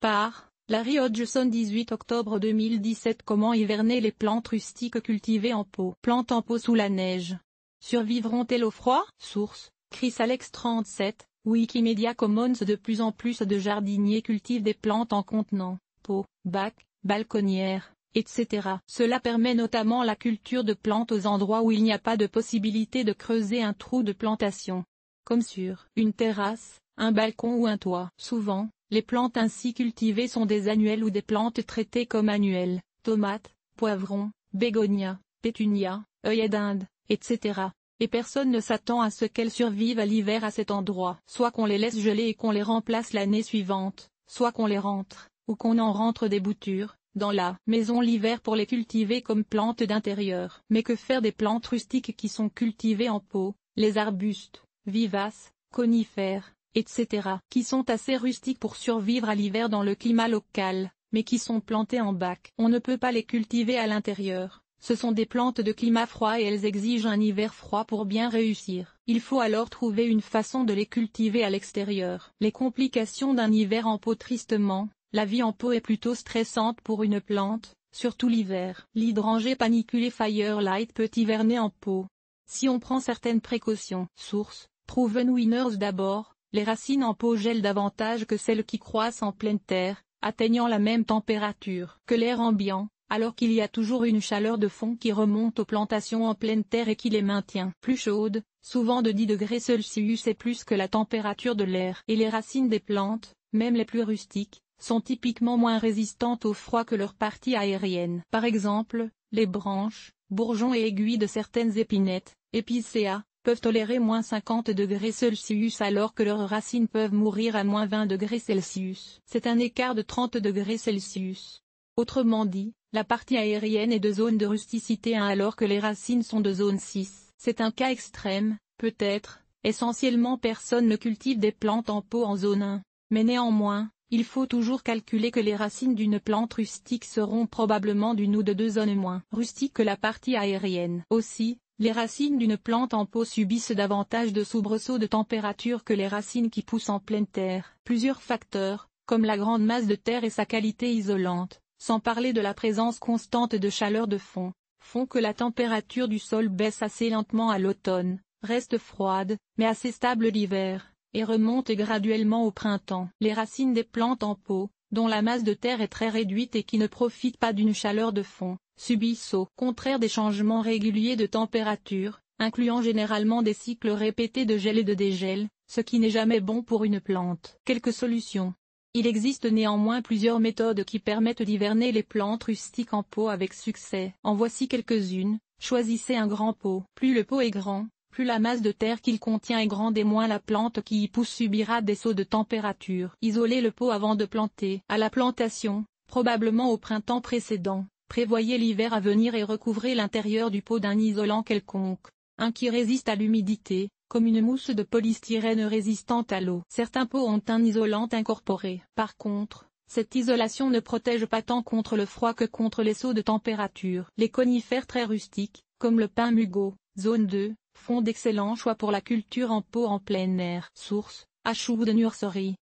Par Larry Hodgson 18 octobre 2017. Comment hiverner les plantes rustiques cultivées en pot. Plantes en pot sous la neige. Survivront-elles au froid? Source, Chris Alex 37, Wikimedia Commons. De plus en plus de jardiniers cultivent des plantes en contenants, pots, bacs, balconnières, etc. Cela permet notamment la culture de plantes aux endroits où il n'y a pas de possibilité de creuser un trou de plantation, comme sur une terrasse, un balcon ou un toit. Souvent, les plantes ainsi cultivées sont des annuelles ou des plantes traitées comme annuelles, tomates, poivrons, bégonias, pétunias, œillets d'Inde, etc. Et personne ne s'attend à ce qu'elles survivent à l'hiver à cet endroit. Soit qu'on les laisse geler et qu'on les remplace l'année suivante, soit qu'on les rentre, ou qu'on en rentre des boutures, dans la maison l'hiver pour les cultiver comme plantes d'intérieur. Mais que faire des plantes rustiques qui sont cultivées en pot, les arbustes, vivaces, conifères, etc. qui sont assez rustiques pour survivre à l'hiver dans le climat local, mais qui sont plantées en bac. On ne peut pas les cultiver à l'intérieur. Ce sont des plantes de climat froid et elles exigent un hiver froid pour bien réussir. Il faut alors trouver une façon de les cultiver à l'extérieur. Les complications d'un hiver en pot. Tristement, la vie en pot est plutôt stressante pour une plante, surtout l'hiver. L'hydrangée paniculé Firelight peut hiverner en pot, si on prend certaines précautions. Source, Proven Winners. D'abord, les racines en pot gèlent davantage que celles qui croissent en pleine terre, atteignant la même température que l'air ambiant, alors qu'il y a toujours une chaleur de fond qui remonte aux plantations en pleine terre et qui les maintient plus chaudes, souvent de 10 degrés Celsius et plus que la température de l'air. Et les racines des plantes, même les plus rustiques, sont typiquement moins résistantes au froid que leurs parties aériennes. Par exemple, les branches, bourgeons et aiguilles de certaines épinettes, Epicéa, peuvent tolérer moins 50 degrés Celsius alors que leurs racines peuvent mourir à moins 20 degrés Celsius. C'est un écart de 30 degrés Celsius. Autrement dit, la partie aérienne est de zone de rusticité 1 alors que les racines sont de zone 6. C'est un cas extrême, peut-être, essentiellement personne ne cultive des plantes en pot en zone 1, mais néanmoins, il faut toujours calculer que les racines d'une plante rustique seront probablement d'une ou de deux zones moins rustiques que la partie aérienne. Aussi, les racines d'une plante en pot subissent davantage de soubresauts de température que les racines qui poussent en pleine terre. Plusieurs facteurs, comme la grande masse de terre et sa qualité isolante, sans parler de la présence constante de chaleur de fond, font que la température du sol baisse assez lentement à l'automne, reste froide, mais assez stable l'hiver, et remonte graduellement au printemps. Les racines des plantes en pot, dont la masse de terre est très réduite et qui ne profitent pas d'une chaleur de fond, subissent au contraire des changements réguliers de température, incluant généralement des cycles répétés de gel et de dégel, ce qui n'est jamais bon pour une plante. Quelques solutions. Il existe néanmoins plusieurs méthodes qui permettent d'hiverner les plantes rustiques en pot avec succès. En voici quelques-unes. Choisissez un grand pot. Plus le pot est grand, plus la masse de terre qu'il contient est grande et moins la plante qui y pousse subira des sauts de température. Isolez le pot avant de planter. À la plantation, probablement au printemps précédent, prévoyez l'hiver à venir et recouvrez l'intérieur du pot d'un isolant quelconque, un qui résiste à l'humidité, comme une mousse de polystyrène résistante à l'eau. Certains pots ont un isolant incorporé. Par contre, cette isolation ne protège pas tant contre le froid que contre les sauts de température. Les conifères très rustiques, comme le pin mugo, zone 2, font d'excellents choix pour la culture en pot en plein air. Source, Ashwood Nursery.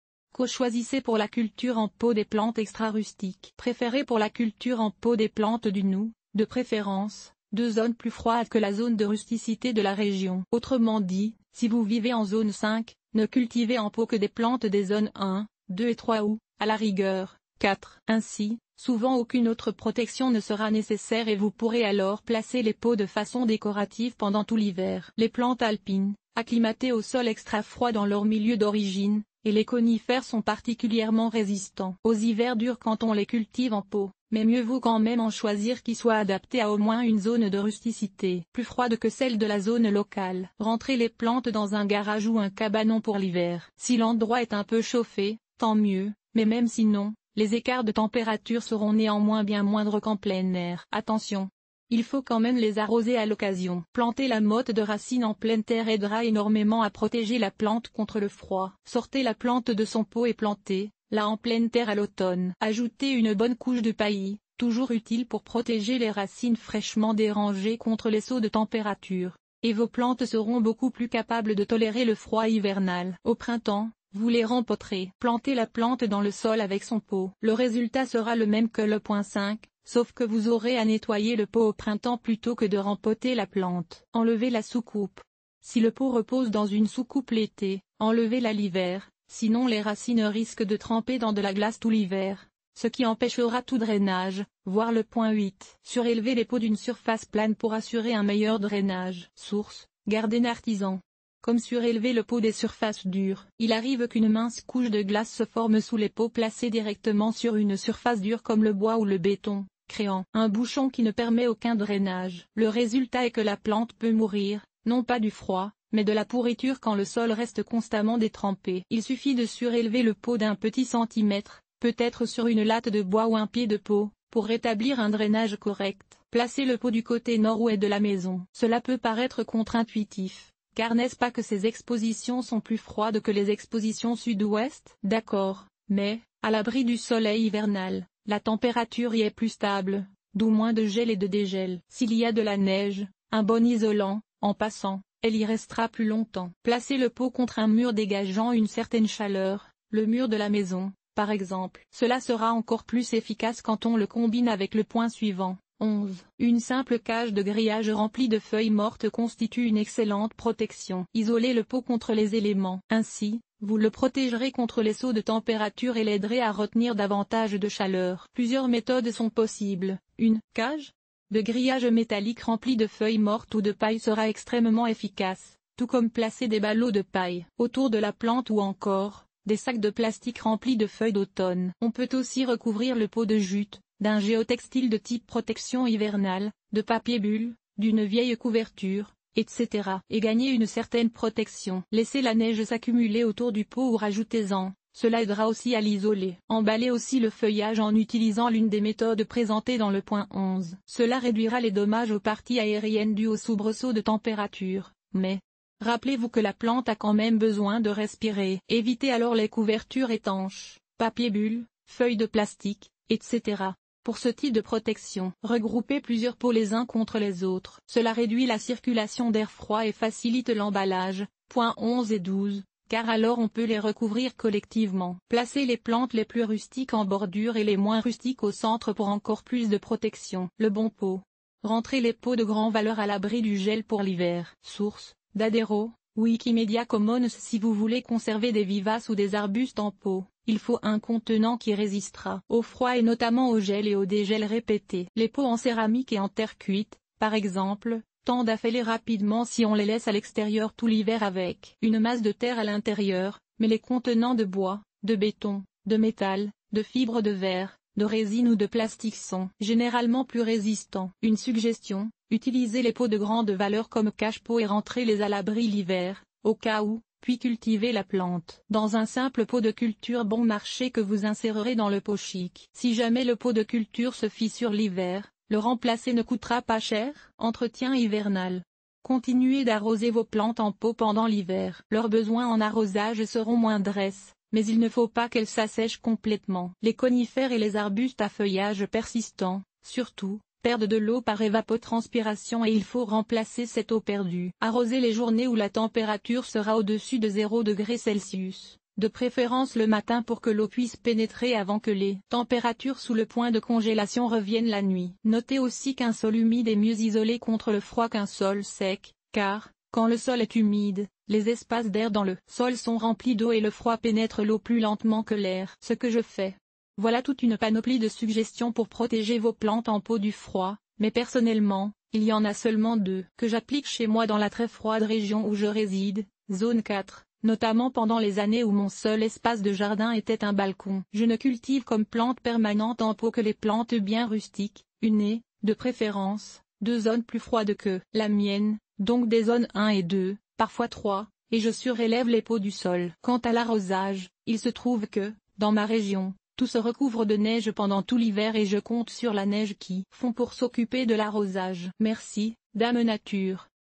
Choisissez pour la culture en pot des plantes extra-rustiques. Préférez pour la culture en pot des plantes du Nou, de préférence, de zones plus froides que la zone de rusticité de la région. Autrement dit, si vous vivez en zone 5, ne cultivez en pot que des plantes des zones 1, 2 et 3 ou, à la rigueur, 4. Ainsi, souvent aucune autre protection ne sera nécessaire et vous pourrez alors placer les pots de façon décorative pendant tout l'hiver. Les plantes alpines, acclimatées au sol extra froid dans leur milieu d'origine, et les conifères sont particulièrement résistants aux hivers durs quand on les cultive en pot, mais mieux vaut quand même en choisir qui soit adapté à au moins une zone de rusticité plus froide que celle de la zone locale. Rentrez les plantes dans un garage ou un cabanon pour l'hiver. Si l'endroit est un peu chauffé, tant mieux, mais même sinon, les écarts de température seront néanmoins bien moindres qu'en plein air. Attention! Il faut quand même les arroser à l'occasion. Planter la motte de racines en pleine terre aidera énormément à protéger la plante contre le froid. Sortez la plante de son pot et plantez-la en pleine terre à l'automne. Ajoutez une bonne couche de paillis, toujours utile pour protéger les racines fraîchement dérangées contre les sauts de température, et vos plantes seront beaucoup plus capables de tolérer le froid hivernal. Au printemps, Vous les rempoterez. Plantez la plante dans le sol avec son pot. Le résultat sera le même que le point 5, sauf que vous aurez à nettoyer le pot au printemps plutôt que de rempoter la plante. Enlevez la soucoupe. Si le pot repose dans une soucoupe l'été, enlevez-la l'hiver, sinon les racines risquent de tremper dans de la glace tout l'hiver, ce qui empêchera tout drainage, voire le point 8. Surélevez les pots d'une surface plane pour assurer un meilleur drainage. Source: Garden Artisan. Comme surélever le pot des surfaces dures. Il arrive qu'une mince couche de glace se forme sous les pots placés directement sur une surface dure comme le bois ou le béton, créant un bouchon qui ne permet aucun drainage. Le résultat est que la plante peut mourir, non pas du froid, mais de la pourriture quand le sol reste constamment détrempé. Il suffit de surélever le pot d'un petit centimètre, peut-être sur une latte de bois ou un pied de pot, pour rétablir un drainage correct. Placez le pot du côté nord-ouest de la maison. Cela peut paraître contre-intuitif. Car n'est-ce pas que ces expositions sont plus froides que les expositions sud-ouest? D'accord, mais, à l'abri du soleil hivernal, la température y est plus stable, d'où moins de gel et de dégel. S'il y a de la neige, un bon isolant, en passant, elle y restera plus longtemps. Placez le pot contre un mur dégageant une certaine chaleur, le mur de la maison, par exemple. Cela sera encore plus efficace quand on le combine avec le point suivant. 11. Une simple cage de grillage remplie de feuilles mortes constitue une excellente protection. Isolez le pot contre les éléments. Ainsi, vous le protégerez contre les sauts de température et l'aiderez à retenir davantage de chaleur. Plusieurs méthodes sont possibles. Une cage de grillage métallique remplie de feuilles mortes ou de paille sera extrêmement efficace, tout comme placer des ballots de paille autour de la plante ou encore des sacs de plastique remplis de feuilles d'automne. On peut aussi recouvrir le pot de jute d'un géotextile de type protection hivernale, de papier bulle, d'une vieille couverture, etc. et gagner une certaine protection. Laissez la neige s'accumuler autour du pot ou rajoutez-en, cela aidera aussi à l'isoler. Emballez aussi le feuillage en utilisant l'une des méthodes présentées dans le point 11. Cela réduira les dommages aux parties aériennes dus aux soubresauts de température, mais rappelez-vous que la plante a quand même besoin de respirer. Évitez alors les couvertures étanches, papier bulle, feuilles de plastique, etc. Pour ce type de protection, regroupez plusieurs pots les uns contre les autres. Cela réduit la circulation d'air froid et facilite l'emballage. Points 11 et 12, car alors on peut les recouvrir collectivement. Placez les plantes les plus rustiques en bordure et les moins rustiques au centre pour encore plus de protection. Le bon pot. Rentrez les pots de grande valeur à l'abri du gel pour l'hiver. Source: Dadero, Wikimedia Commons. Si vous voulez conserver des vivaces ou des arbustes en pot, il faut un contenant qui résistera au froid et notamment au gel et au dégel répété. Les pots en céramique et en terre cuite, par exemple, tendent à fêler rapidement si on les laisse à l'extérieur tout l'hiver avec une masse de terre à l'intérieur, mais les contenants de bois, de béton, de métal, de fibres de verre, de résine ou de plastique sont généralement plus résistants. Une suggestion: utilisez les pots de grande valeur comme cache-pots et rentrez-les à l'abri l'hiver, au cas où, puis cultivez la plante dans un simple pot de culture bon marché que vous insérerez dans le pot chic. Si jamais le pot de culture se fissure l'hiver, le remplacer ne coûtera pas cher. Entretien hivernal. Continuez d'arroser vos plantes en pot pendant l'hiver. Leurs besoins en arrosage seront moindres, mais il ne faut pas qu'elles s'assèchent complètement. Les conifères et les arbustes à feuillage persistant, surtout, perdent de l'eau par évapotranspiration et il faut remplacer cette eau perdue. Arrosez les journées où la température sera au-dessus de 0°C, de préférence le matin pour que l'eau puisse pénétrer avant que les températures sous le point de congélation reviennent la nuit. Notez aussi qu'un sol humide est mieux isolé contre le froid qu'un sol sec, car, quand le sol est humide, les espaces d'air dans le sol sont remplis d'eau et le froid pénètre l'eau plus lentement que l'air. Ce que je fais. Voilà toute une panoplie de suggestions pour protéger vos plantes en pot du froid, mais personnellement, il y en a seulement deux que j'applique chez moi dans la très froide région où je réside, zone 4, notamment pendant les années où mon seul espace de jardin était un balcon. Je ne cultive comme plante permanente en pot que les plantes bien rustiques, une et, de préférence, deux zones plus froides que la mienne, donc des zones 1 et 2, parfois 3, et je surélève les pots du sol. Quant à l'arrosage, il se trouve que, dans ma région, tout se recouvre de neige pendant tout l'hiver et je compte sur la neige qui fond pour s'occuper de l'arrosage. Merci, Dame Nature.